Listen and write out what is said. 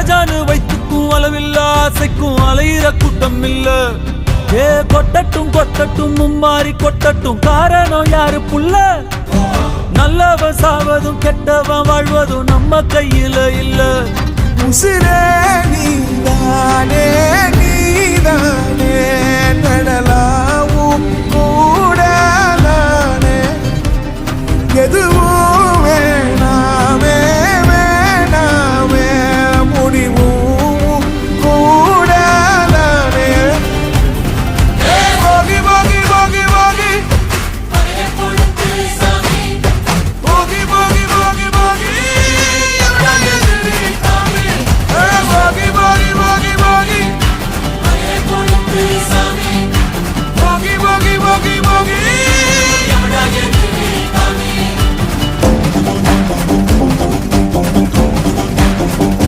ராஜானு வைத்துக்கும் அளவில்ல ஆசைக்கும் அலையிற கூட்டம் இல்ல. ஏ கொட்டட்டும் கொட்டட்டும் மும்மாறி கொட்டட்டும், காரணம் யாரு புள்ள? நல்லவன் சாவதும் கெட்டவன் வாழ்வதும் நம்ம கையில இல்ல. உசிரே நீதானே